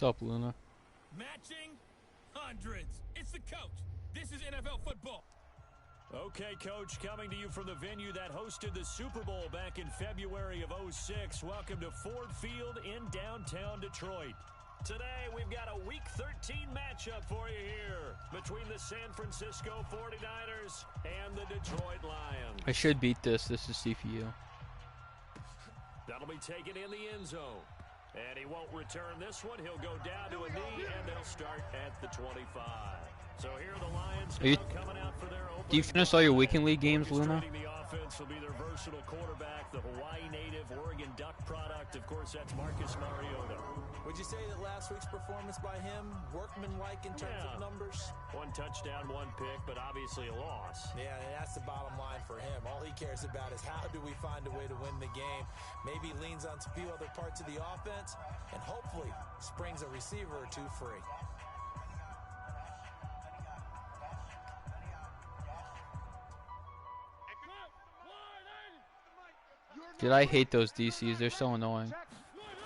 What's up, Luna? Matching hundreds. It's the coach. This is NFL football. Okay, Coach, coming to you from the venue that hosted the Super Bowl back in February of '06. Welcome to Ford Field in downtown Detroit. Today, we've got a Week 13 matchup for you here between the San Francisco 49ers and the Detroit Lions. I should beat this. This is CPU. That'll be taken in the end zone. And he won't return this one. He'll go down to a knee, and they'll start at the 25. So here are the Lions coming out for their opening. Do you finish all your weekend league games, Luna? The offense will be their versatile quarterback, the Hawaii native, Oregon Duck product. Of course, that's Marcus Mariota. Would you say that last week's performance by him, workmanlike in terms of numbers? One touchdown, one pick, but obviously a loss. Yeah, and that's the bottom line for him. All he cares about is how do we find a way to win the game. Maybe he leans on a few other parts of the offense, and hopefully springs a receiver or two free. Dude, I hate those DCs. They're so annoying.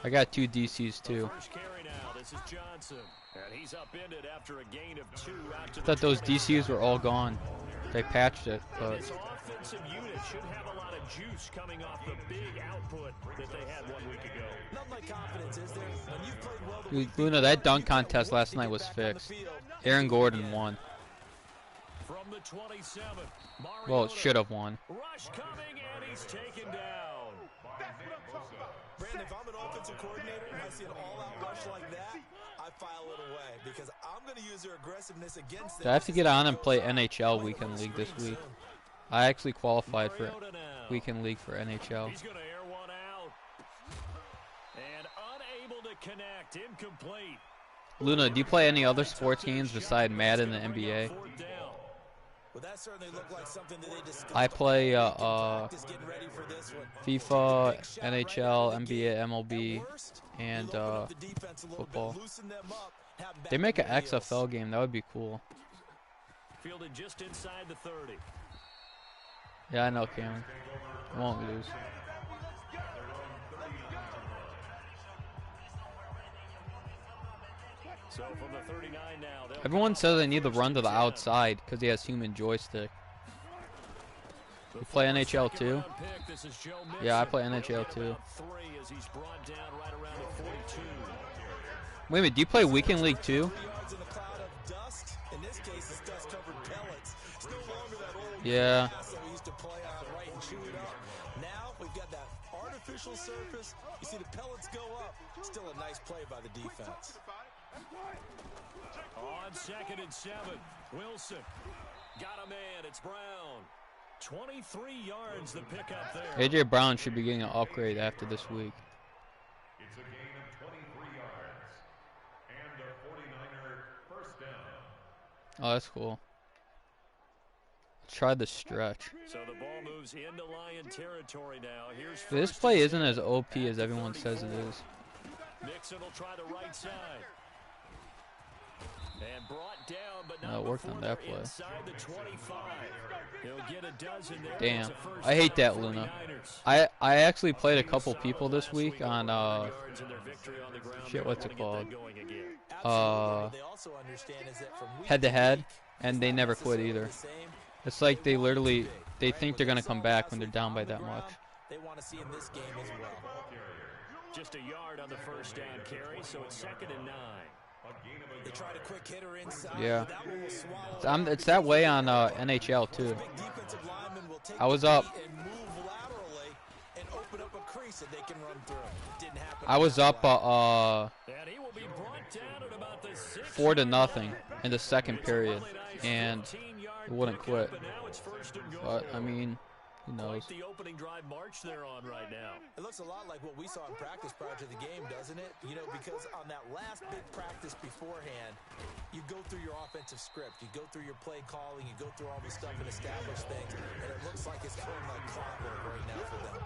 I got 2 DCs too. First carry now. This is Johnson. And he's upended after a gain of 2 out to I thought those DCs were all gone. They patched it, but this offensive unit should have a lot of juice coming off the big output that they had 1 week ago. Nothing like confidence, is there? When you've played well the dude, Luna, that dunk contest last night was fixed. Aaron Gordon won. From the 27, Well, it should have won. Rush coming, and he's taken down. Brandon, if I'm an offensive coordinator and I see an all-out rush like that, I file it away because I'm going to use their aggressiveness against them. I have to get on and play NHL Weekend League this week. I actually qualified for Weekend League for NHL. He's going to air one out. And unable to connect, incomplete. Luna, do you play any other sports games besides Madden and NBA? Well, that certainly looked like something that they discussed. I play FIFA, FIFA, NHL, NBA, MLB, and football. They make an XFL game. That would be cool. Fielded just inside the 30. Yeah, I know, Cameron. I won't lose. So from the 39 now, everyone says I need to run to the outside because he has human joystick. You play NHL too? Yeah, I play NHL too. Wait a minute, do you play Weekend League too? Yeah. Now we've got that artificial surface. You see the pellets go up. Still a nice play by the defense. On 2nd and 7, Wilson got a man. It's Brown. 23 yards the pickup there. AJ Brown should be getting an upgrade after this week. It's a gain of 23 yards and a 49er first down. Oh, that's cool. Try the stretch. So the ball moves into Lion territory now. Here's this play isn't as OP as everyone says it is. Nixon will try the right side. And brought down, but no, it worked on that play. Inside the 25. He'll get a dozen there. Damn, I hate that, Luna. I actually played a couple people this week on shit, what's it called? Head to head, and they never quit either. It's like they think they're gonna come back when they're down by that much. They want to see in this game as well. Just a yard on the first down carry, so it's 2nd and 9. They tried a quick hitter inside. Yeah, it's that way on NHL too. I was up. I was up 4-0 in the second period, and it wouldn't quit. But I mean, who knows? The opening drive march they're on right now. It looks a lot like what we saw in practice prior to the game, doesn't it? You know, because on that last big practice beforehand, you go through your offensive script, you go through your play calling, you go through all this stuff and establish things, and it looks like it's going like clockwork right now for them.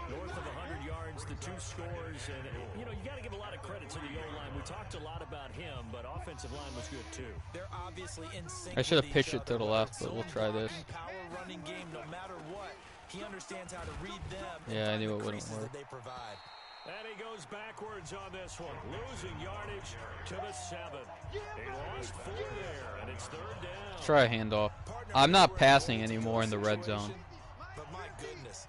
North of 100 yards, the 2 scores, and you know, you got to give a lot of credit to the O-line. We talked a lot about him, but offensive line was good too. They're obviously in sync. I should have pitched it to the left, but we'll try this. Power running game, no matter what. He understands how to read them. Yeah, I knew it wouldn't work. They provide. And he goes backwards on this one, losing yardage to the 7. He lost 4 there, and it's 3rd down. Let's try a handoff. I'm not passing anymore in the red zone. But my goodness,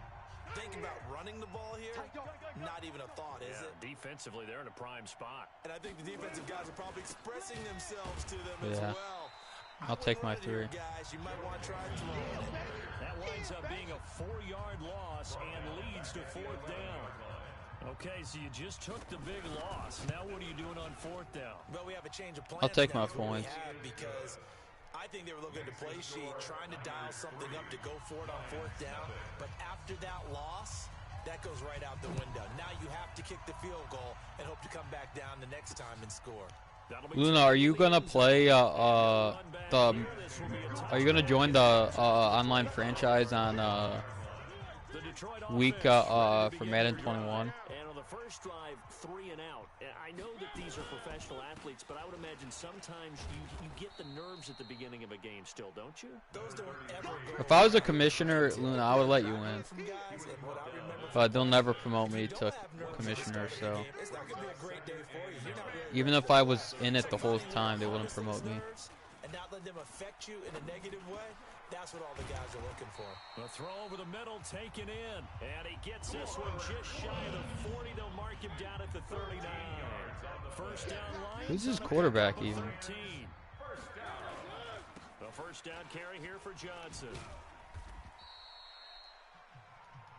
think about running the ball here. Not even a thought, is it? Defensively, they're in a prime spot. And I think the defensive guys are probably expressing themselves to them as well. I'll take my 3. Guys, you might want to try throwing it. That winds up being a 4-yard loss and leads to 4th down. Okay, so you just took the big loss. Now what are you doing on 4th down? Well, we have a change of plans. I'll take my points. Because I think they were looking at the play sheet, trying to dial something up to go for it on 4th down. But after that loss, that goes right out the window. Now you have to kick the field goal and hope to come back down the next time and score. Luna, are you gonna play are you gonna join the online franchise on week for Madden 21? And on the first drive, 3 and out. I know that these are professional athletes, but I would imagine sometimes you get the nerves at the beginning of a game still, don't you? Those don't ever go. If I was a commissioner, Luna, I would let you win. But they'll never promote me to commissioner, so It's not going to be a great day for you. You're not really even if I was in it the whole time, they wouldn't promote me. and not let them affect you in a negative way. That's what all the guys are looking for. The throw over the middle taken in. And he gets this one just shy of the 40. They'll mark him down at the 39. First down line. Who's his quarterback even? The first down carry here for Johnson.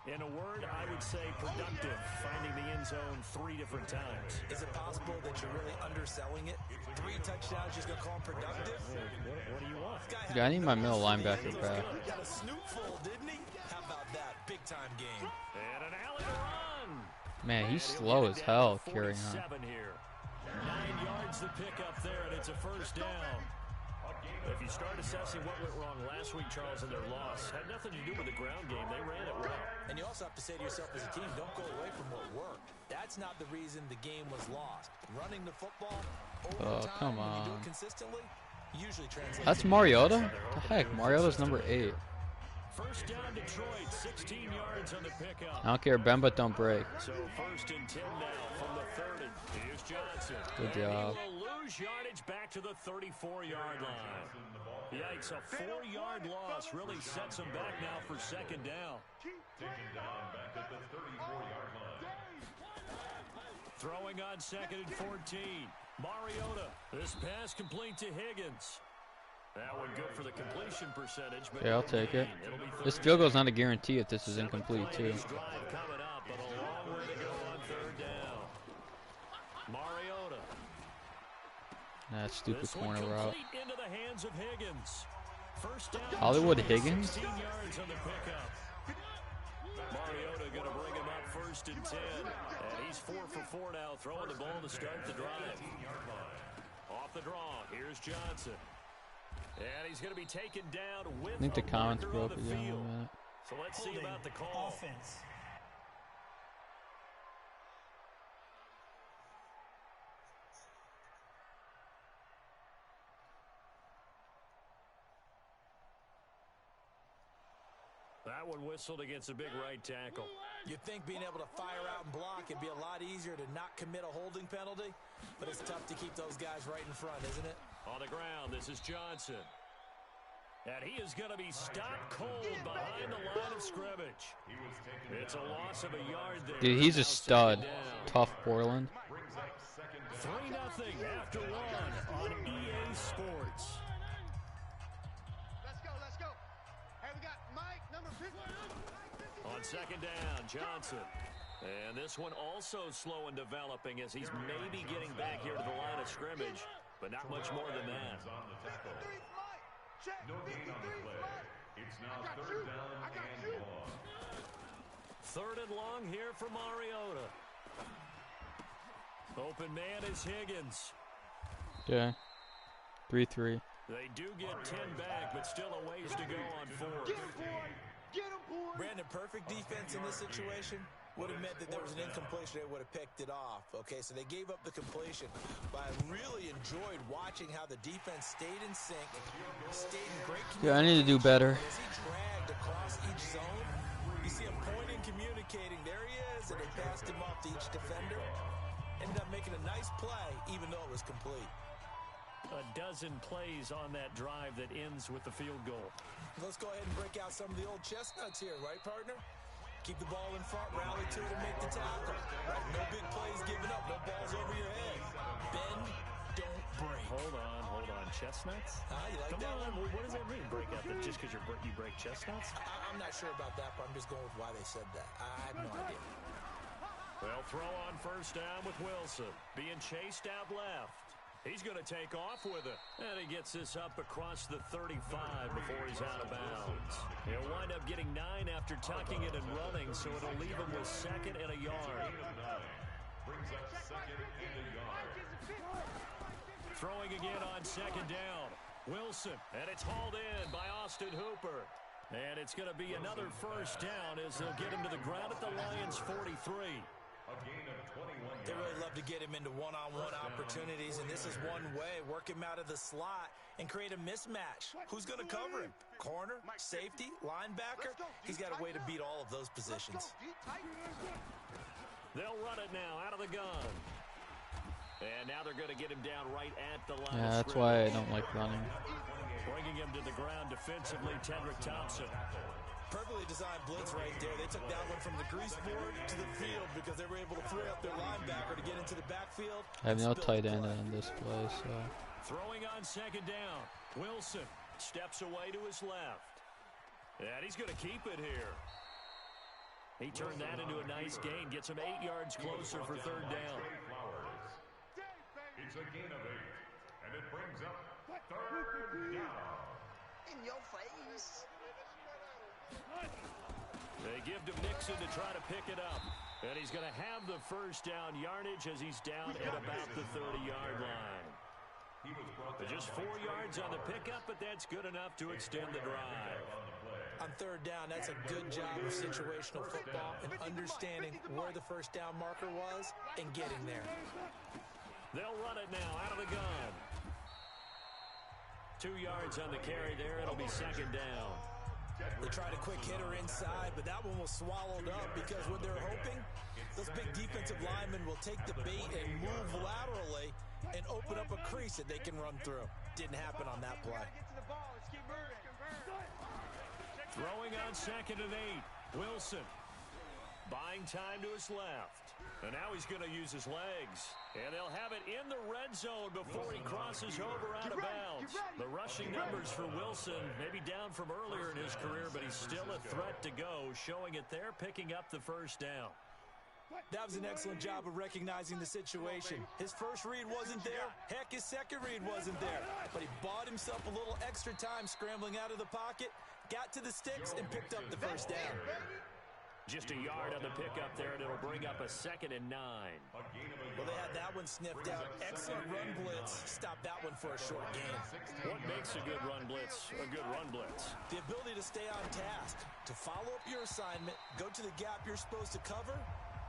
In a word, I would say productive, finding the end zone 3 different times. Is it possible that you're really underselling it? 3 touchdowns, just going to call him productive? What do you want? Yeah, I need my middle linebacker back. Got a snootful, didn't he? How about that? Big-time game. And an alley run. Man, he's slow as hell carrying on. Here. 9 yards to pick up there, and it's a first down. If you start assessing what went wrong last week, Charles, in their loss, had nothing to do with the ground game. They ran it well. And you also have to say to yourself as a team, don't go away from what worked. That's not the reason the game was lost. Running the football over time, come when you do on. it consistently, usually translates. That's Mariota? What the heck? Mariota's number 8. First down Detroit, 16 yards on the pickup. I don't care, bend but don't break. So first and 10 now from the 30. Here's Johnson. Good job. He will lose yardage back to the 34-yard line. Yikes, a 4-yard loss really sets him back now for second down. Taken down back at the 34-yard line. Throwing on second and 14. Mariota. This pass complete to Higgins. That one good for the completion percentage. But Yeah, I'll take it. This field goal's not a guarantee if this is incomplete, too. Drive coming up, but a long way to go on 3rd down. Mariota. That stupid This one corner route. complete into the hands of Higgins. First down. Hollywood Higgins? 16 yards on the pickup. Mariota going to bring him up first and 10. And he's 4 for 4 now, throwing the ball to start the drive. Off the draw, here's Johnson. And he's going to be taken down with I think the a comments marker on broke the again in a field. minute. So let's see about the call. Offense. That one whistled against a big right tackle. You'd think being able to fire out and block it'd be a lot easier to not commit a holding penalty, but it's tough to keep those guys right in front, isn't it? On the ground, this is Johnson. And he is going to be stopped cold behind the line of scrimmage. It's a loss of a yard there. Dude, he's a Now stud. second down. Tough Portland. 3-0 after 1 on EA Sports. Let's go. Hey, we got Mike, number 50. On second down, Johnson. And this one also slow in developing as he's maybe getting back here to the line of scrimmage, but not much more than that. No gain on the play. It's now 3rd down and long. 3rd and long here for Mariota. Open man is Higgins. Okay. 3-3. They do get 10 back, but still a ways to go on 4th. Brandon, perfect defense in this situation would have meant that there was an incompletion. They would have picked it off. Okay, so they gave up the completion. But I really enjoyed watching how the defense stayed in sync, stayed in great Yeah, I need to do better. As he dragged across each zone, You see him pointing, communicating. There he is, and they passed him off to each defender. Ended up making a nice play, even though it was complete. A dozen plays on that drive that ends with the field goal. Let's go ahead and break out some of the old chestnuts here, right, partner? Keep the ball in front, rally to it, and make the tackle. Right? No big plays given up, no balls over your head. Bend, don't break. Hold on. Chestnuts? You like Come that on, one? what does that mean, break out? Just because you break chestnuts? I'm not sure about that, but I'm just going with why they said that. I have no idea. Well, throw on first down with Wilson. Being chased out left. He's going to take off with it. And he gets this up across the 35 before he's out of bounds. He'll wind up getting 9 after tucking it and running, so it'll leave him with 2nd and a yard. Brings up 2nd and a yard. Throwing again on 2nd down. Wilson, and it's hauled in by Austin Hooper. And it's going to be another first down as they'll get him to the ground at the Lions' 43. A gain of 21 yards. They really love to get him into one-on-one opportunities, and this is one way. Work him out of the slot and create a mismatch. Who's going to cover him? Corner, safety, linebacker? He's got a way to beat all of those positions. They'll run it now out of the gun. And now they're going to get him down right at the line. Yeah, that's why I don't like running. Bringing him to the ground defensively, Tedrick Thompson. Perfectly designed blitz right there. They took that one from the grease board to the field because they were able to free up their linebacker to get into the backfield. I have no tight end in this play, so. Throwing on 2nd down. Wilson steps away to his left. And he's going to keep it here. He turned that into a nice gain. Gets him 8 yards closer for 3rd down. It's a gain of 8, and it brings up 3rd down. In your face. They give to Mixon to try to pick it up. And he's going to have the first down yardage as he's down at about the 30-yard line. Just 4 yards on the pickup, but that's good enough to extend the drive. On 3rd down, that's a good job of situational football and understanding where the first down marker was and getting there. They'll run it now out of the gun. 2 yards on the carry there. It'll be 2nd down. They tried a quick hitter inside, but that one was swallowed up because what they're hoping, those big defensive linemen will take the bait and move laterally and open up a crease that they can run through. Didn't happen on that play. Throwing on 2nd and 8. Wilson buying time to his left. And now he's going to use his legs. And they'll have it in the red zone before he crosses over out of bounds. The rushing numbers for Wilson maybe down from earlier in his career, but he's still a threat to go, showing it there, picking up the first down. That was an excellent job of recognizing the situation. His first read wasn't there. Heck, his second read wasn't there. But he bought himself a little extra time scrambling out of the pocket, got to the sticks, and picked up the first down. Just a yard on the pickup there, and it'll bring up a 2nd and 9. Well, they had that one sniffed out. Excellent run blitz. Stop that one for a short gain. What makes a good run blitz a good run blitz? The ability to stay on task, to follow up your assignment, go to the gap you're supposed to cover,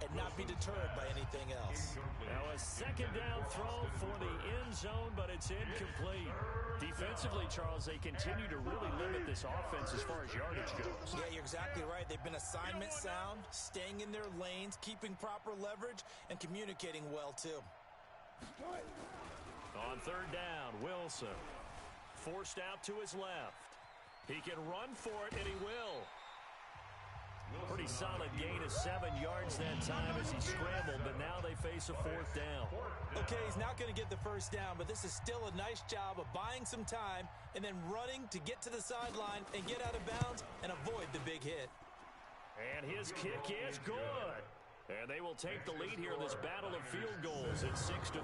and not be deterred by anything else. Now a 2nd down throw for the end zone, but it's incomplete. Defensively, Charles, they continue to really limit this offense as far as yardage goes. Yeah, you're exactly right. They've been assignment sound, staying in their lanes, keeping proper leverage, and communicating well, too. On 3rd down, Wilson forced out to his left. He can run for it, and he will. Pretty solid gain of 7 yards that time as he scrambled, but now they face a 4th down. Okay, he's not going to get the first down, but this is still a nice job of buying some time and then running to get to the sideline and get out of bounds and avoid the big hit. And his kick is good. And they will take the lead here in this battle of field goals at 6-3.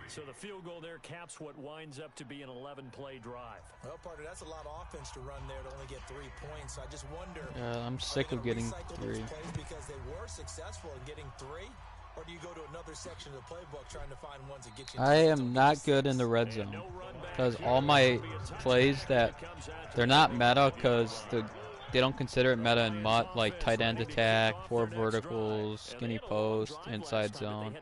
So the field goal there caps what winds up to be an 11-play drive. Well, partner, that's a lot of offense to run there to only get 3 points. I just wonder. Yeah, I'm sick of getting 3. Because they were successful in getting 3, or do you go to another section of the playbook trying to find ones that get you? I am not good in the red zone because all my plays that they're not meta because they don't consider it meta and mutt, like tight end attack, 4 verticals, skinny post, inside zone,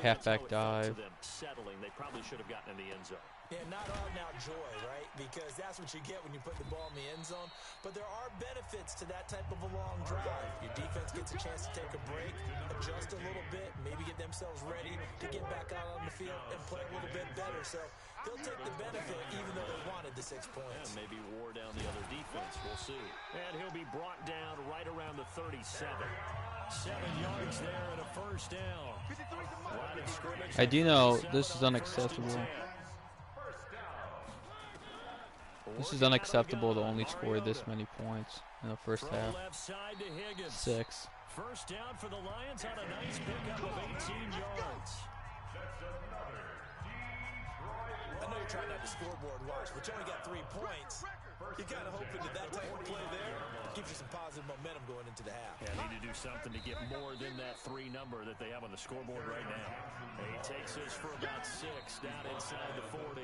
halfback dive. They probably should have gotten in the end zone. Yeah, not out-and-out joy, right? Because that's what you get when you put the ball in the end zone. But there are benefits to that type of a long drive. Your defense gets a chance to take a break, adjust a little bit, maybe get themselves ready to get back out on the field and play a little bit better. So they'll take the benefit even though they wanted the 6 points. And maybe wore down the other defense. We'll see. And he'll be brought down right around the 37. 7 yards there and a first down. Line of scrimmage. I do know this is unacceptable. This is unacceptable to only score this many points in the first half. 6. First down for the Lions on a nice pickup of 18 yards. I know you're trying not to scoreboard watch, but you only got 3 points. You're kind of hoping that type of play there gives you some positive momentum going into the half. Yeah, need to do something to get more than that 3 number that they have on the scoreboard right now. He takes this for about 6 down inside the 40.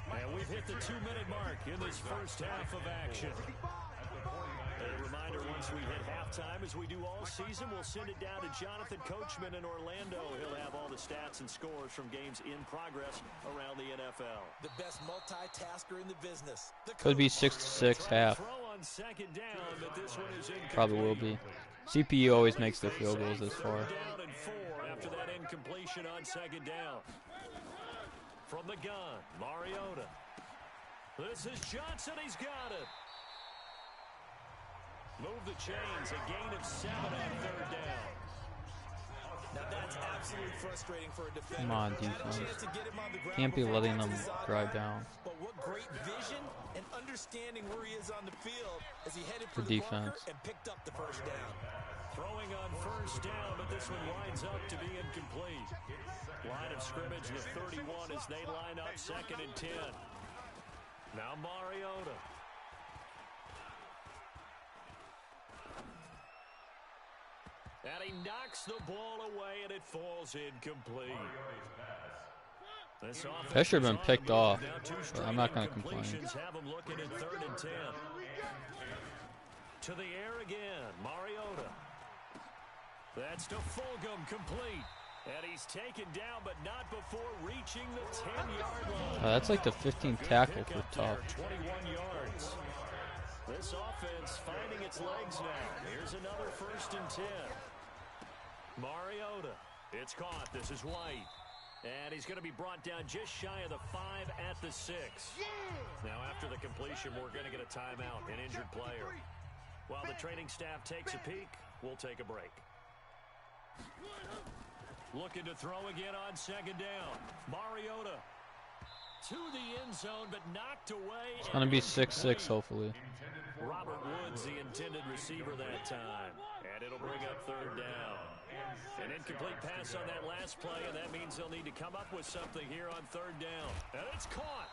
And we've hit the 2-minute mark in this first half of action. A reminder, once we hit halftime, as we do all season, we'll send it down to Jonathan Coachman in Orlando. He'll have all the stats and scores from games in progress around the NFL. The best multitasker in the business. Could be 6-6 half. Probably will be. CPU always makes the field goals this far. Down and 4 after that incompletion on second down. From the gun, Mariota. This is Johnson. He's got it. Move the chains. A gain of 7 on third down. Now that's absolutely frustrating for a defender. Come on, defense. Can't be letting them drive down. But what great vision and understanding where he is on the field as he headed for The the bunker defense. and picked up the first down. Throwing on first down, but this one winds up to be incomplete. Line of scrimmage, the 31 as they line up, 2nd and 10. Now Mariota. And he knocks the ball away, and it falls incomplete. That should have been picked off, but I'm not going to complain. Have him looking at 3rd and 10. To the air again, Mariota. That's to Fulgham, complete. And he's taken down, but not before reaching the 10-yard line. That's like the 15th tackle for tough. 21 yards. This offense finding its legs now. Here's another 1st and 10. Mariota. It's caught. This is White. And he's going to be brought down just shy of the 5 at the 6. Now, after the completion, we're going to get a timeout, an injured player. While the training staff takes a peek, we'll take a break. Looking to throw again on 2nd down. Mariota to the end zone, but knocked away. It's going to be 6-6, hopefully. Robert Woods, the intended receiver that time. And it'll bring up 3rd down. An incomplete pass on that last play, and that means they'll need to come up with something here on 3rd down. And it's caught.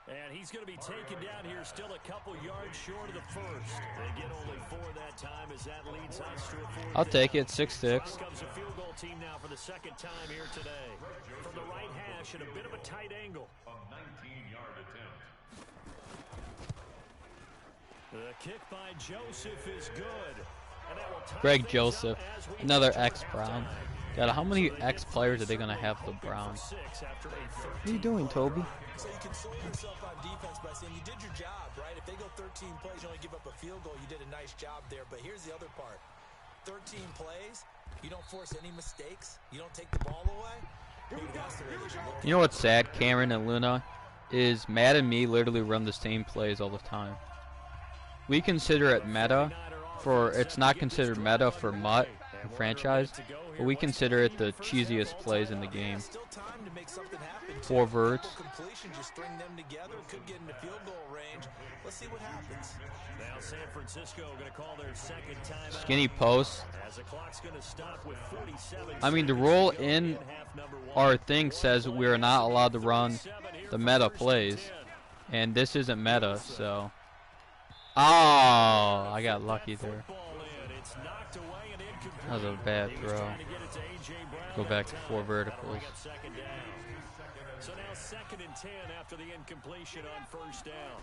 And he's going to be taken down here, still a couple yards short of the 1st. They get only 4 that time as that leads us to a 4th. I'll take it, 6-6. Comes a field goal team now for the 2nd time here today. From the right hash at a bit of a tight angle. A 19-yard attempt. The kick by Joseph is good. And that will tie Greg things Joseph, up as we another enter ex-Brown. halftime. God, how many ex-players are they going to have for the Browns? What are you doing, Toby? So you console yourself on defense by saying you did your job, right? If they go 13 plays, you only give up a field goal, you did a nice job there. But here's the other part. 13 plays, you don't force any mistakes, you don't take the ball away. You know what's sad, Cameron and Luna, is Matt and me literally run the same plays all the time. We consider it meta, it's not considered meta for Mutt and franchise, but we consider it the cheesiest plays in the game. 4 verts. Just string them together, could get into field goal range. Let's see what happens. Now San Francisco going to call their 2nd timeout. Skinny post. As the clock's going to stop with 47 I mean, the rule in our thing says we are not allowed to run the meta plays, and this isn't meta, so. Oh, I got lucky there. That was a bad throw. Go back to 4 verticals. So now 2nd and 10 after the incompletion on 1st down.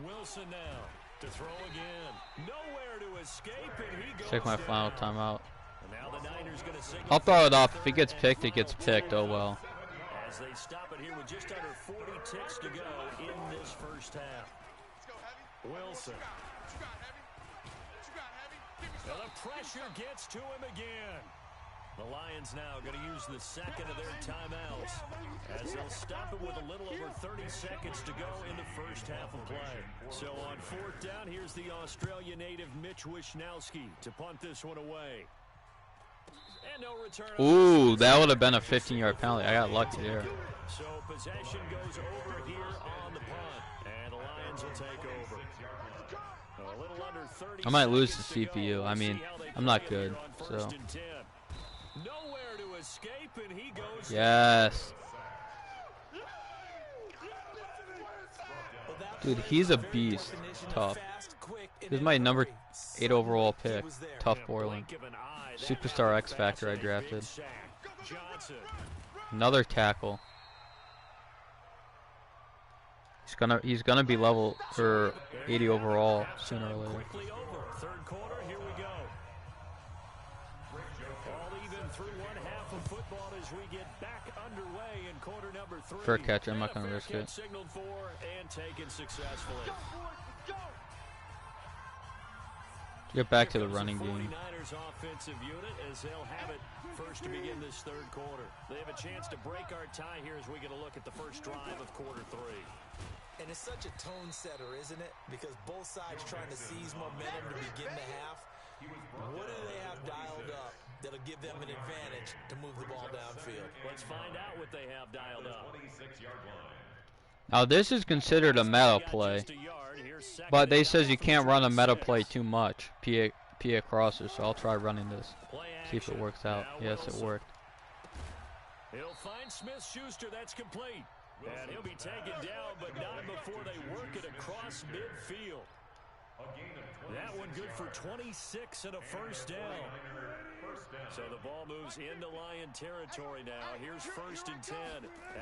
Wilson now to throw again. Nowhere to escape, and he goes Check my down. final timeout. And now the Niners gonna signal I'll throw it off. If he gets picked, it gets picked. Oh well. as they stop it here with just under 40 ticks to go in this first half. Wilson. Now the pressure gets to him again. The Lions now going to use the second of their timeouts as they'll stop it with a little over 30 seconds to go in the first half of play. So on fourth down, here's the Australia native Mitch Wishnowski to punt this one away. And no return. Ooh, that would have been a 15-yard penalty. I got lucky there. So possession goes over here on the punt, and the Lions will take over. A little under 30 I might lose the seconds to CPU. go. I mean, See how they I'm not play it good, here on so. first and 10. Nowhere to escape, and he goes. Yes. Dude, he's a beast. Tough. This is my number 8 overall pick. Tough Borland. Superstar X Factor I drafted. Another tackle. He's gonna be level for 80 overall sooner or later. Quickly over. Third quarter, here we go. All even through one half of football as we get back underway in quarter number 3. Fair catch, I'm not gonna risk it. Signaled for and taken successfully. Get back to the running game. 49ers offensive unit as they'll have it first to begin this third quarter. They have a chance to break our tie here as we get a look at the first drive of quarter 3. And it's such a tone setter, isn't it? Because both sides trying to seize momentum to begin the half. What do they have dialed up that'll give them an advantage to move the ball downfield? Let's find out what they have dialed up. Now this is considered a meta play, but they says you can't run a meta play too much. PA crosser, so I'll try running this. See if it works out. Yes, it worked. He'll find Smith-Schuster. That's complete. And he'll be taken down, but not before they work it across midfield. That one good for 26 and a first down. So the ball moves into Lion territory now. Here's first and 10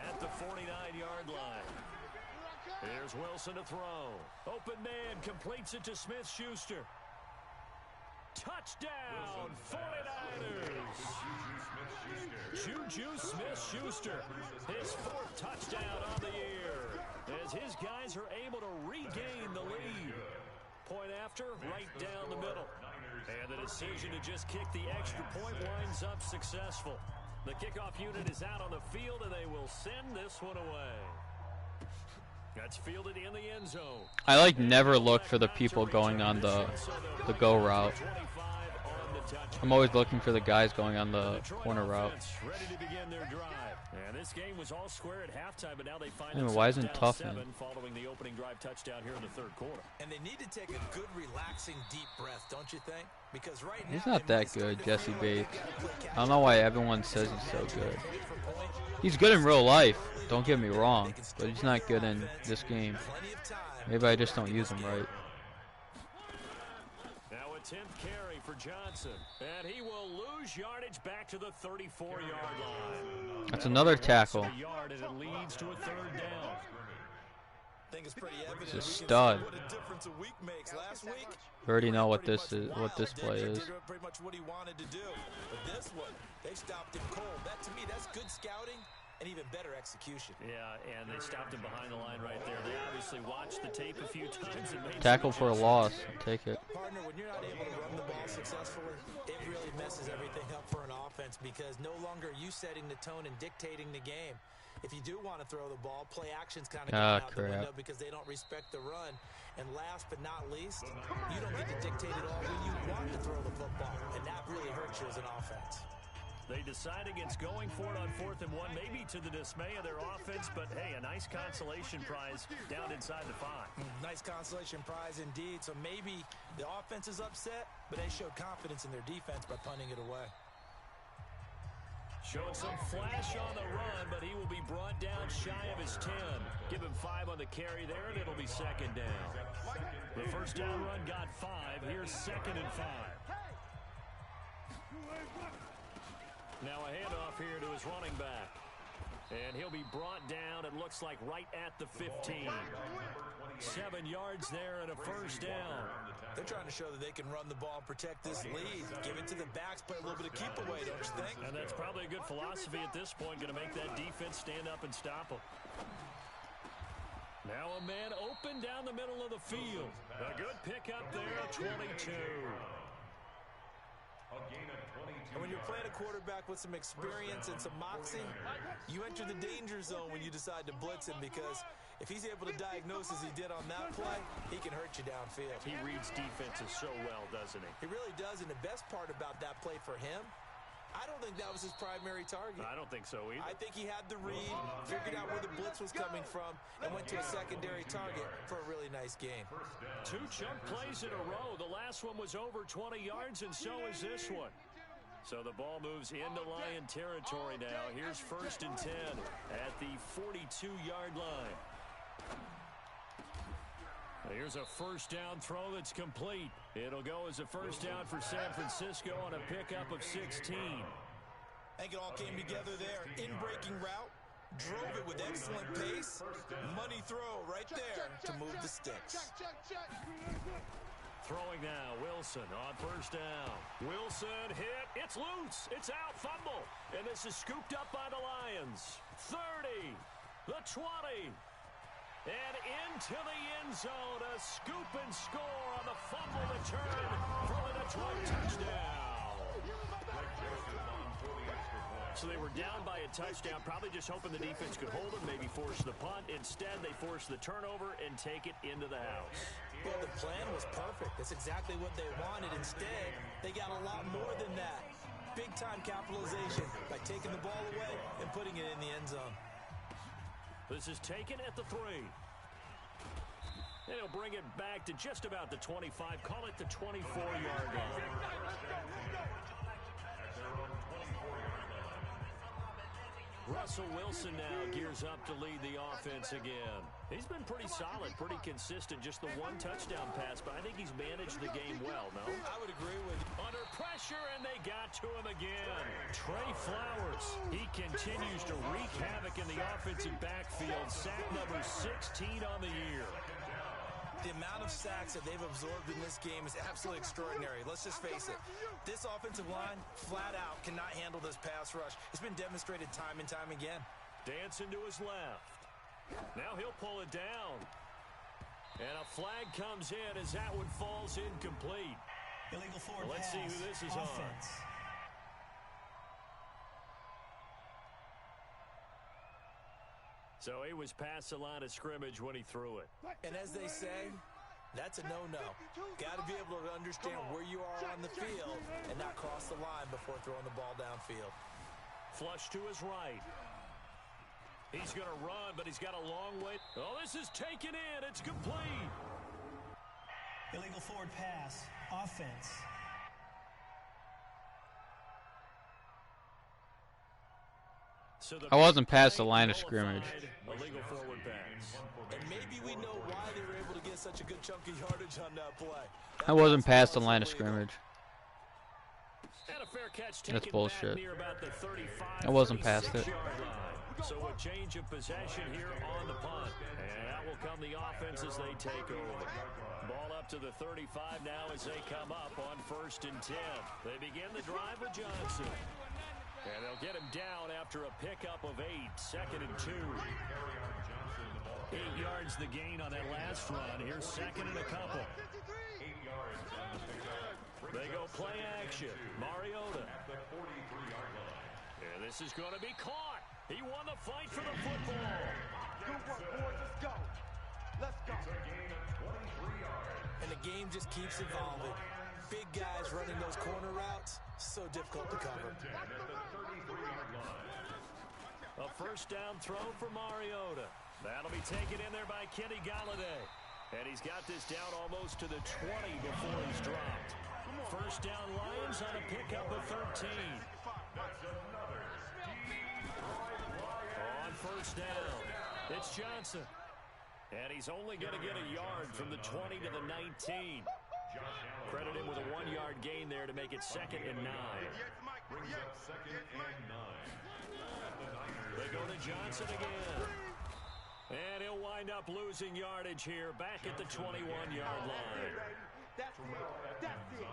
at the 49-yard line. Here's Wilson to throw. Open man completes it to Smith-Schuster. Touchdown, 49ers. Juju Smith-Schuster, his 4th touchdown on the year, as his guys are able to regain the lead. Point after, right down the middle. And the decision to just kick the extra point winds up successful. The kickoff unit is out on the field, and they will send this one away. That's fielded in the end zone. I like never look for the people going on the go route. I'm always looking for the guys going on the corner route. Ready to begin their drive. And this game was all square at halftime, but now they find Anyway, why isn't themselves Tough down in? 7 following the opening drive touchdown here in the third quarter. And they need to take a good, relaxing, deep breath, don't you think? Because right now, He's not that good, Jesse Bates. I don't know why everyone says he's so good. He's good in real life, don't get me wrong, but he's not good in this game. Maybe I just don't use him right. Now a 10th carry for Johnson, and he will lose yardage back to the 34-yard line. That's another tackle. A yard, and it leads to a third down. I think it's pretty evident. He's a stud. What a difference a week makes. Last week, We already know what this is, what this play is. did pretty much what he wanted to do. But this one, they stopped him cold. That to me, that's good scouting and even better execution. Yeah, and they stopped him behind the line right there. They obviously watched the tape a few times and made Tackle for a loss. Take it. Partner, when you're not able to run the ball successfully, it really messes everything up for an offense because no longer are you setting the tone and dictating the game. If you do want to throw the ball, play action's kind of going out the window because they don't respect the run. And last but not least, you don't get to dictate it all when you want to throw the football, and that really hurts you as an offense. They decide against going for it on 4th and 1, maybe to the dismay of their offense, but hey, a nice consolation prize down inside the 5. Nice consolation prize indeed. So maybe the offense is upset, but they showed confidence in their defense by punting it away. Showed some flash on the run, but he will be brought down shy of his 10. Give him 5 on the carry there, and it'll be second down. The first down run got 5. Here's 2nd and 5. Now a handoff here to his running back. And he'll be brought down, it looks like, right at the 15. 7 yards there and a first down. They're trying to show that they can run the ball and protect this lead. Give it to the backs, play a little bit of keep away, don't you think? And that's probably a good philosophy at this point, going to make that defense stand up and stop them. Now a man open down the middle of the field. A good pickup there, 22. And when you're playing a quarterback with some experience and some moxie, you enter the danger zone when you decide to blitz him, because if he's able to diagnose as he did on that play, he can hurt you downfield. He reads defenses so well, doesn't he? He really does, and the best part about that play for him, I don't think that was his primary target. I don't think so either. I think he had the read, figured out where the blitz was coming from, and went to a secondary target for a really nice gain. 2 chunk plays in a row. The last one was over 20 yards, and so is this one. So the ball moves into Lion territory now. Here's 1st and 10 at the 42-yard line. Here's a first down throw that's complete. It'll go as a first down for San Francisco on a pickup of 16. I think it all came together there. In-breaking route, drove it with excellent pace. Money throw right there to move the sticks. Throwing now, Wilson on first down. Wilson hit. It's loose. It's out. Fumble. And this is scooped up by the Lions. 30. The 20. And into the end zone. A scoop and score on the fumble return for the Detroit touchdown. So they were down by a touchdown, probably just hoping the defense could hold them, maybe force the punt. Instead, they force the turnover and take it into the house. Well, the plan was perfect. That's exactly what they wanted. Instead, they got a lot more than that. Big-time capitalization by taking the ball away and putting it in the end zone. This is taken at the 3. And he'll bring it back to just about the 25. Call it the 24-yard line. Russell Wilson now gears up to lead the offense again. He's been pretty solid, pretty consistent, just the 1 touchdown pass, but I think he's managed the game well, no? I would agree with you. Under pressure, and they got to him again. Trey Flowers, he continues to wreak havoc in the offensive backfield. Sack number 16 on the year. The amount of sacks that they've absorbed in this game is absolutely extraordinary. Let's just face it. This offensive line, flat out, cannot handle this pass rush. It's been demonstrated time and time again. Dancing to his left. Now he'll pull it down. And a flag comes in as that one falls incomplete. Illegal forward Let's see who this is offense. on. So he was past the line of scrimmage when he threw it. And as they say, that's a no-no. Got to be able to understand where you are on the field and not cross the line before throwing the ball downfield. Flush to his right. He's going to run, but he's got a long way. Oh, this is taken in. It's complete. Illegal forward pass. Offense. So I wasn't past the line of scrimmage. Illegal forward pass. And maybe we know why they were able to get such a good chunk of yardage on that play. I wasn't past the line of scrimmage. And a fair catch That's bullshit. near about the 35, I wasn't past it. 36-yard line. So a change of possession here on the punt. And that will come the offense as they take over. Ball up to the 35 now as they come up on 1st and 10. They begin the drive with Johnson. And they'll get him down after a pickup of 8. 2nd and 2. 8 yards the gain on that last run. Here's 2nd and a couple. 8 yards on the pickup. They go play action. Mariota. And this is going to be caught. He won the fight for the football. Good work, boys. Let's go. Let's go. It's a gain of 23 yards. And the game just keeps evolving. Big guys running those corner routes, so difficult to cover. A first down throw for Mariota. That'll be taken in there by Kenny Galladay. And he's got this down almost to the 20 before he's dropped. First down Lions on a pickup of 13. On first down, it's Johnson. And he's only going to get a yard from the 20 to the 19. Credit him with a 1-yard gain there to make it 2nd and 9. Brings up 2nd and 9. They go to Johnson again. And he'll wind wind up losing yardage here back at the 21-yard line. That's it.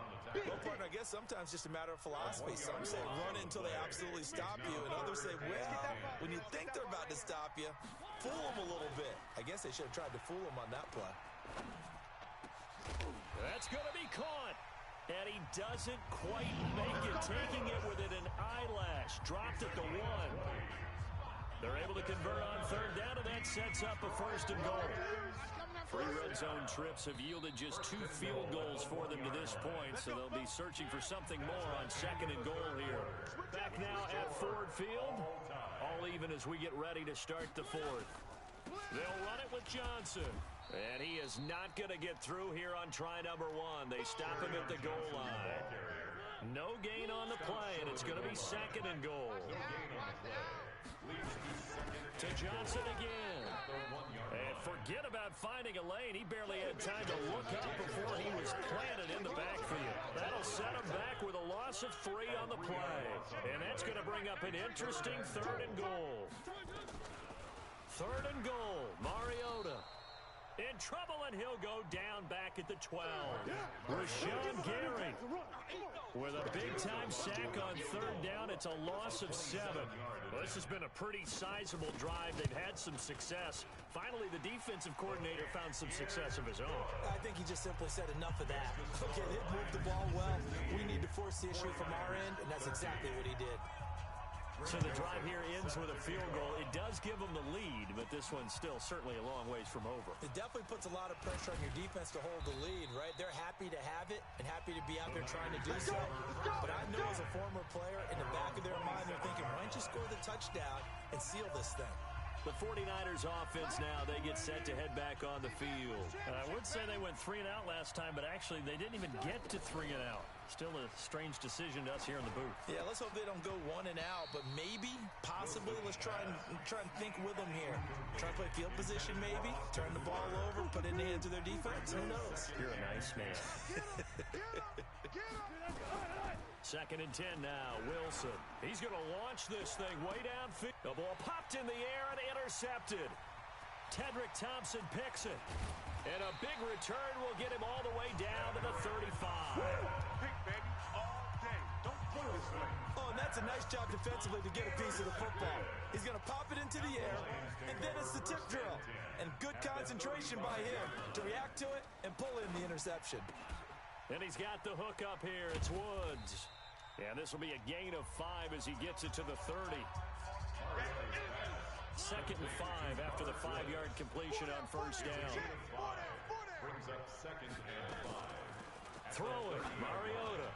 Well, partner, I guess sometimes just a matter of philosophy. Some say run until they absolutely stop you, and others say, well, when you think they're about to stop you, fool them a little bit. I guess they should have tried to fool them on that play. That's going to be caught. And he doesn't quite make it, taking it within an eyelash. Dropped at the 1. They're able to convert on third down, and that sets up a 1st and goal. 3 red zone trips have yielded just 2 field goals for them to this point, so they'll be searching for something more on 2nd and goal here. Back now at Ford Field, all even as we get ready to start the 4th. They'll run it with Johnson. And he is not going to get through here on try number 1. They stop him at the goal line. No gain on the play, and it's going to be 2nd and goal. To Johnson again. And forget about finding a lane. He barely had time to look up before he was planted in the backfield. That'll set him back with a loss of 3 on the play. And that's going to bring up an interesting 3rd and goal. 3rd and goal. Mariota in trouble, and he'll go down back at the 12. Rashawn Gary with a big-time sack on 3rd down. It's a loss of 7. Well, this has been a pretty sizable drive. They've had some success. Finally, the defensive coordinator found some success of his own. I think he just simply said enough of that. Okay, they've moved the ball well. We need to force the issue from our end, and that's exactly what he did. So the drive here ends with a field goal. It does give them the lead, but this one's still certainly a long ways from over. It definitely puts a lot of pressure on your defense to hold the lead, right? They're happy to have it and happy to be out there trying to do so. But I know as a former player, in the back of their mind, they're thinking, why don't you score the touchdown and seal this thing? The 49ers offense now, they get set to head back on the field. And I would say they went 3 and out last time, but actually they didn't even get to 3 and out. Still a strange decision to us here in the booth. Yeah, let's hope they don't go 1 and out, but maybe, possibly, let's try and think with them here. Try to play field position maybe, turn the ball over, put it in the hands of their defense. Who knows? You're a nice man. 2nd and 10 now. Wilson. He's going to launch this thing way downfield. The ball popped in the air and intercepted. Tedrick Thompson picks it. And a big return will get him all the way down to the 35. Pick, baby, all day. Don't pull this way. Oh, and that's a nice job defensively to get a piece of the football. He's going to pop it into the air, and then it's the tip drill. And good concentration by him to react to it and pull in the interception. And he's got the hook up here. It's Woods. And this will be a gain of 5 as he gets it to the 30. 2nd and 5 after the 5-yard completion on 1st down. Brings up 2nd and 5. Throw it, Mariota.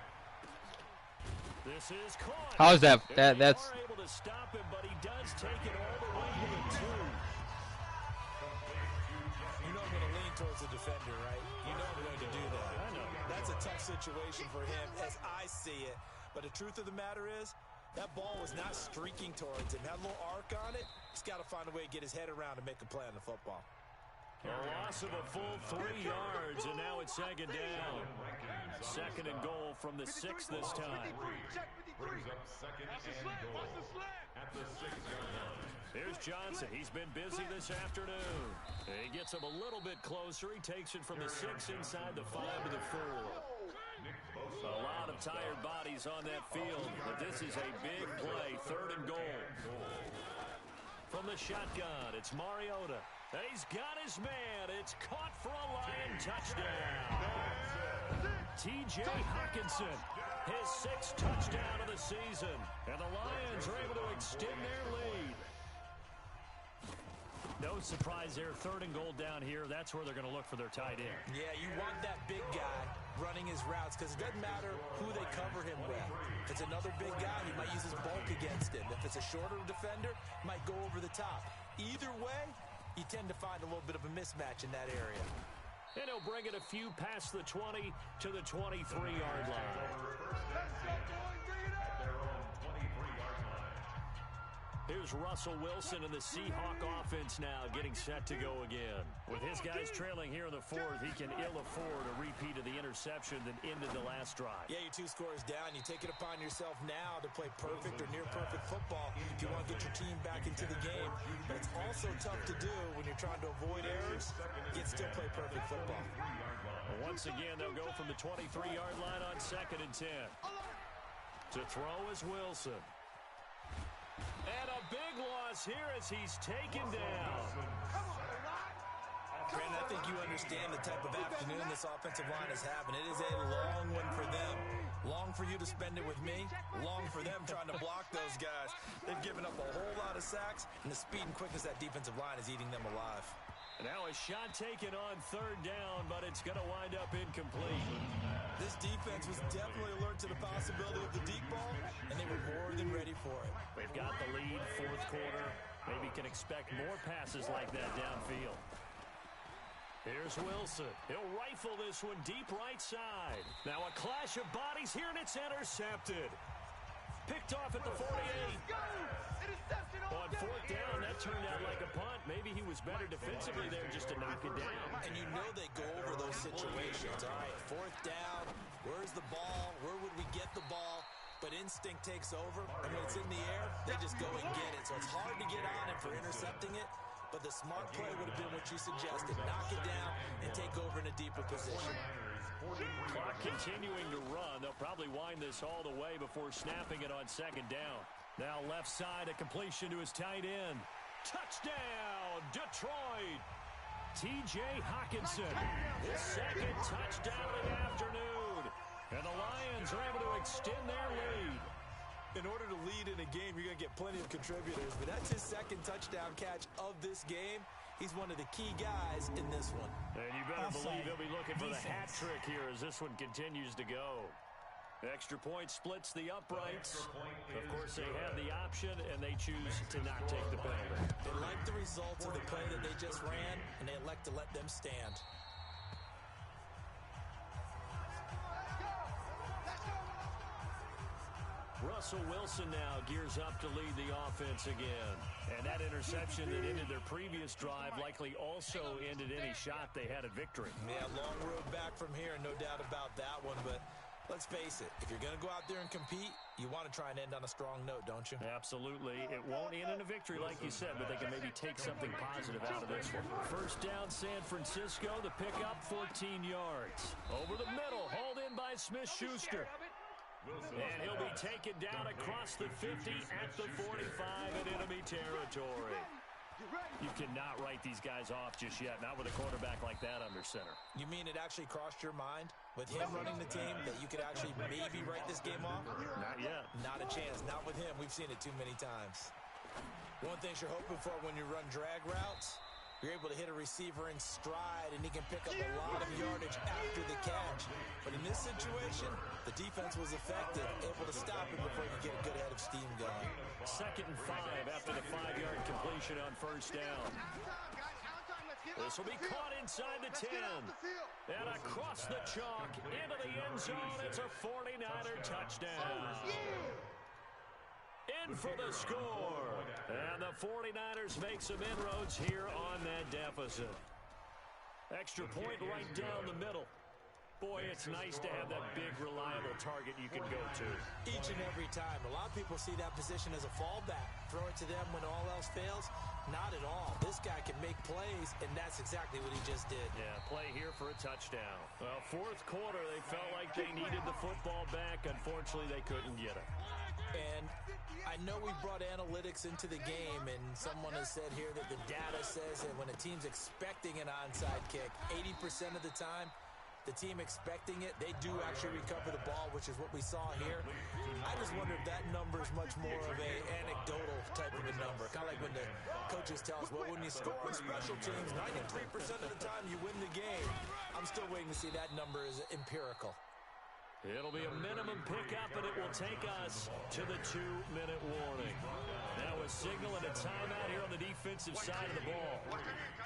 This is caught. How is that? That's. They are able to stop him, but he does take it all the way to the 2. You know I'm going to lean towards the defender, right? You know I'm going to do that. I know. That's a tough situation for him as I see it. But the truth of the matter is, that ball was not streaking towards him. Had a little arc on it. He's got to find a way to get his head around and make a play on the football. A loss of a full 3 yards, and now it's 2nd down. 2nd and goal from the 6 this time. Brings up 2nd and goal at the 6-yard line. Here's Johnson. He's been busy this afternoon. He gets him a little bit closer. He takes it from the 6 inside the 5 to the 4. A lot of tired bodies on that field, but this is a big play. 3rd and goal. From the shotgun, it's Mariota. And he's got his man. It's caught for a Lion touchdown. T.J. Hawkinson, his 6th touchdown of the season. And the Lions are able to extend their lead. No surprise there. 3rd and goal down here. That's where they're going to look for their tight end. Yeah, you want that big guy running his routes because it doesn't matter who they cover him with. If it's another big guy, he might use his bulk against him. If it's a shorter defender, he might go over the top. Either way, you tend to find a little bit of a mismatch in that area. And he'll bring it a few past the 20 to the 23-yard line. Here's Russell Wilson and the Seahawk offense now getting set to go again. With his guys trailing here in the 4th, he can ill afford a repeat of the interception that ended the last drive. Yeah, you're 2 scores down. You take it upon yourself now to play perfect or near perfect football if you want to get your team back into the game. But it's also tough to do when you're trying to avoid errors, yet still play perfect football. Well, once again, they'll go from the 23-yard line on 2nd and 10. To throw is Wilson. And a big loss here as he's taken down. Brandon, I think you understand the type of afternoon this offensive line is having. It is a long one for them. Long for you to spend it with me. Long for them trying to block those guys. They've given up a whole lot of sacks, and the speed and quickness of that defensive line is eating them alive. Now a shot taken on 3rd down, but it's going to wind up incomplete. This defense was definitely alert to the possibility of the deep ball, and they were more than ready for it. They've got the lead, 4th quarter. Maybe can expect more passes like that downfield. Here's Wilson. He'll rifle this one deep right side. Now a clash of bodies here, and it's intercepted. Picked off at the 48. On 4th down, that turned out like a punt. Maybe he was better defensively there just to knock it down. And you know they go over those situations. All right, 4th down. Where's the ball? Where would we get the ball? But instinct takes over, and when it's in the air, they just go and get it. So it's hard to get on him for intercepting it. But the smart play would have been what you suggested. Knock it down and take over in a deeper position. Clock continuing to run. They'll probably wind this all the way before snapping it on 2nd down. Now left side, a completion to his tight end. Touchdown, Detroit. T.J. Hockenson, his 2nd touchdown of the afternoon. And the Lions are able to extend their lead. In order to lead in a game, you're going to get plenty of contributors, but that's his 2nd touchdown catch of this game. He's one of the key guys in this one. And you better believe he'll be looking for the hat trick here as this one continues to go. Extra point splits the uprights. Of course, they have the option, and they choose to not take the penalty. They like the results of the play that they just ran, and they elect to let them stand. Russell Wilson now gears up to lead the offense again. And that interception that ended their previous drive likely also ended any shot they had at victory. Yeah, long road back from here, no doubt about that one. But let's face it, if you're going to go out there and compete, you want to try and end on a strong note, don't you? Absolutely. It won't end in a victory like you said, but they can maybe take something positive out of this one. 1st down, San Francisco. The pickup, 14 yards. Over the middle, hauled in by Smith-Schuster. And he'll be taken down across the 50 at the 45 in enemy territory. You cannot write these guys off just yet, not with a quarterback like that under center. You mean it actually crossed your mind with him running the team that you could actually maybe write this game off? Not yet. Not a chance. Not with him. We've seen it too many times. One thing you're hoping for when you run drag routes, you're able to hit a receiver in stride, and he can pick up a lot of yardage after the catch. But in this situation, the defense was effective, able to stop him before he could get a good head of steam going. 2nd and 5 after the 5-yard completion on 1st down. This will be caught inside the 10. And across the chalk into the end zone. It's a 49er touchdown. In for the score. And the 49ers make some inroads here on that deficit. Extra point right down the middle. Boy, it's nice to have that big, reliable target you can go to. Each and every time. A lot of people see that position as a fallback. Throw it to them when all else fails. Not at all. This guy can make plays, and that's exactly what he just did. Yeah, play here for a touchdown. Well, 4th quarter, they felt like they needed the football back. Unfortunately, they couldn't get it. And I know we brought analytics into the game, and someone has said here that the data says that when a team's expecting an onside kick, 80% of the time, the team expecting it, they do actually recover the ball, which is what we saw here. I just wonder if that number is much more of a anecdotal type of a number. Kind of like when the coaches tell us, well, when you score on special teams, 93% of the time you win the game. I'm still waiting to see that number is empirical. It'll be a minimum pickup, and it will take us to the 2-minute warning. Now a signal and a timeout here on the defensive side of the ball.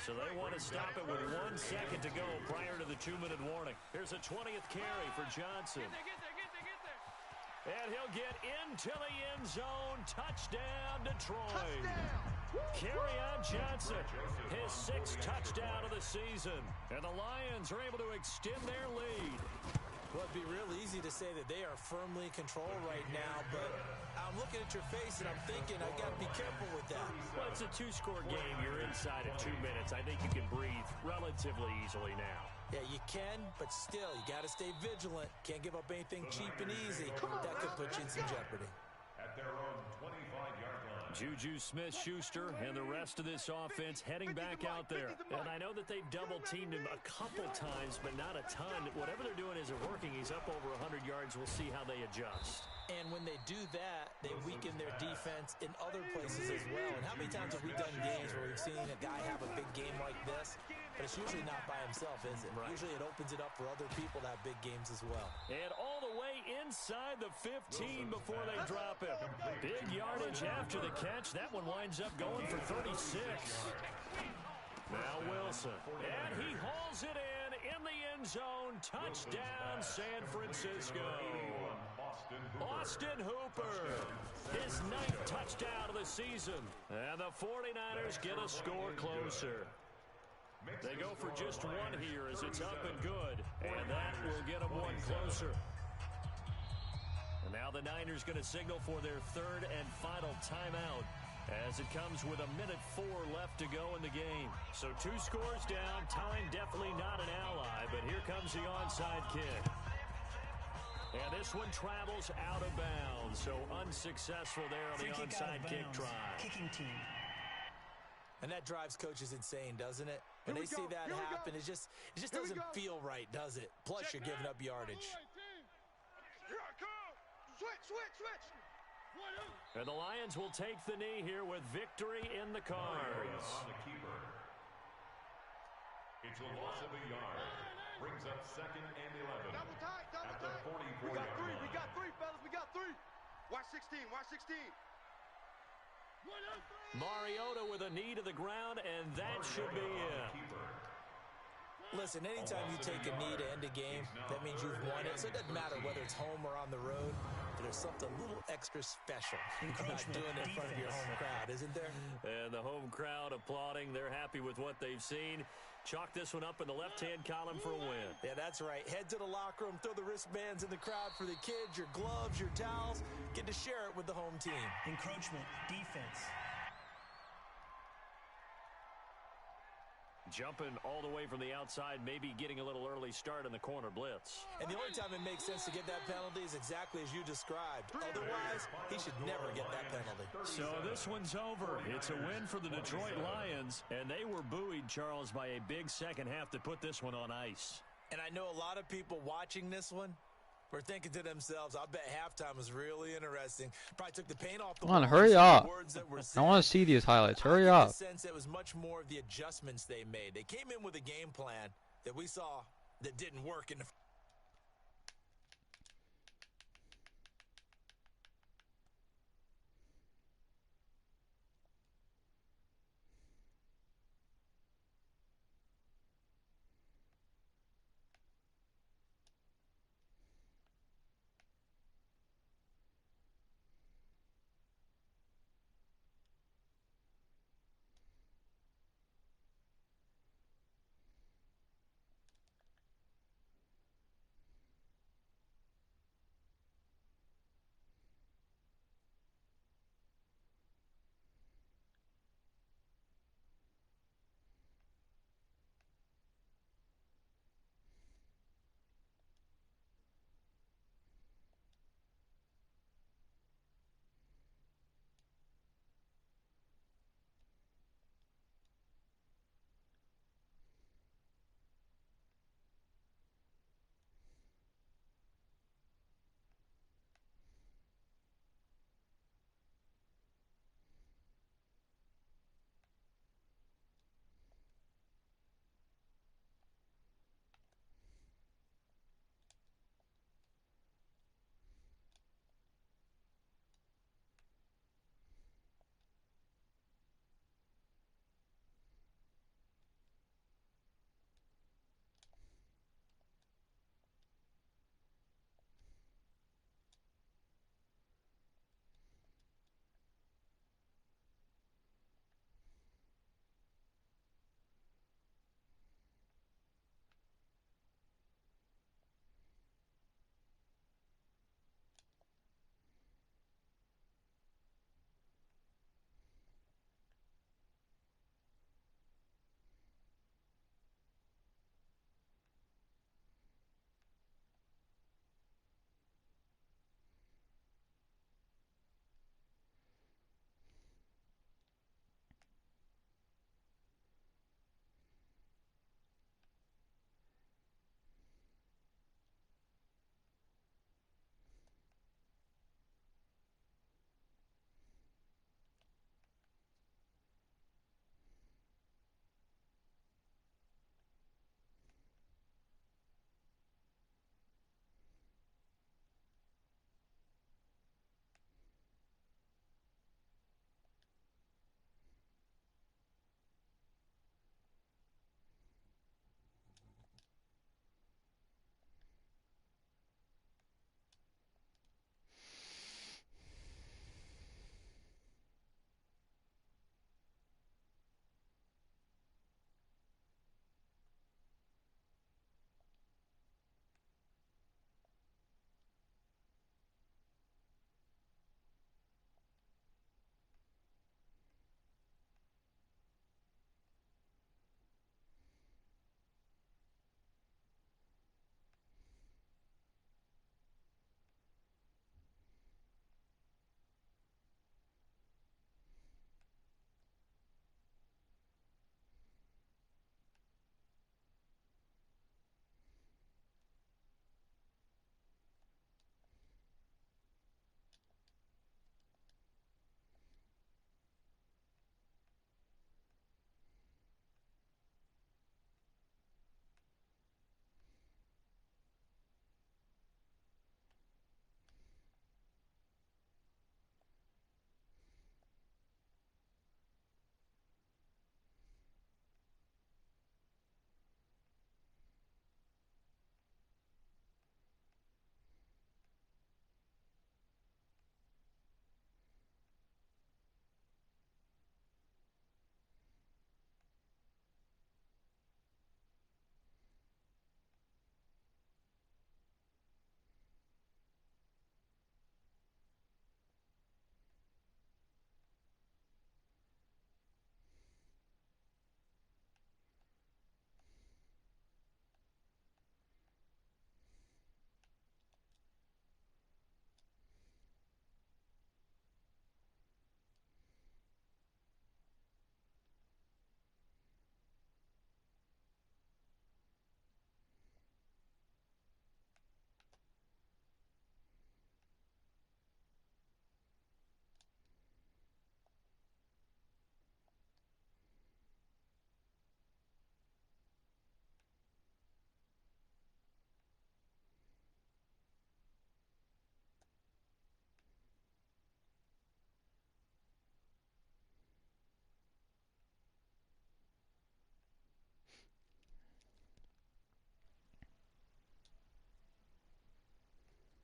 So they want to stop it with 1 second to go prior to the 2-minute warning. Here's a 20th carry for Johnson. And he'll get into the end zone. Touchdown, Detroit. Carry on Johnson, his 6th touchdown of the season. And the Lions are able to extend their lead. Well, it'd be real easy to say that they are firmly in control right now, but I'm looking at your face and I'm thinking I got to be careful with that. Well, it's a two-score game, you're inside of 2 minutes. I think you can breathe relatively easily now. Yeah, you can, but still, you got to stay vigilant. Can't give up anything cheap and easy. That could put you in some jeopardy. At their own 25-yard line. Juju Smith-Schuster and the rest of this offense heading back out there. And I know that they've double-teamed him a couple times, but not a ton. Whatever they're doing isn't working. He's up over 100 yards. We'll see how they adjust. And when they do that, they weaken their defense in other places as well. And how many times have we done games where we've seen a guy have a big game like this? But it's usually not by himself, is it? Right. Usually it opens it up for other people to have big games as well. And all the way inside the 15 before they drop him. Big yardage after the catch. That one winds up going for 36. Now Wilson. And he hauls it in the end zone. Touchdown, San Francisco. Austin Hooper. His 9th touchdown of the season. And the 49ers get a score closer. They go for just one here as it's up and good. And that will get them one closer. And now the Niners going to signal for their 3rd and final timeout as it comes with 1:04 left to go in the game. So 2 scores down. Time definitely not an ally, but here comes the onside kick. And this one travels out of bounds, so unsuccessful there on the onside kick try. Kicking team. And that drives coaches insane, doesn't it? When they see that happen, it just doesn't feel right, does it? Plus, you're giving up yardage. And the Lions will take the knee here with victory in the cards. It's a loss of a yard. Brings up 2nd and 11. At the 44-yard line. We got 3, fellas. We got 3. Watch 16. Watch 16. Mariota with a knee to the ground, and that should be it. Listen, anytime you take a knee to end a game, that means you've won it. So it doesn't matter whether it's home or on the road. But there's something a little extra special about doing it in front of your home crowd, isn't there? And the home crowd applauding. They're happy with what they've seen. Chalk this one up in the left-hand column for a win. Yeah, that's right. Head to the locker room, throw the wristbands in the crowd for the kids, your gloves, your towels. Get to share it with the home team. Encroachment, defense. Jumping all the way from the outside, maybe getting a little early start in the corner blitz. And the only time it makes sense to get that penalty is exactly as you described. Otherwise, he should never get that penalty. So this one's over. It's a win for the Detroit Lions, and they were buoyed, Charles, by a big second half to put this one on ice. And I know a lot of people watching this one were thinking to themselves, I bet halftime was really interesting. Probably took the paint off the Come on, hurry up. I want to see these highlights. Hurry up. I get the sense it was much more of the adjustments they made. They came in with a game plan that we saw that didn't work in the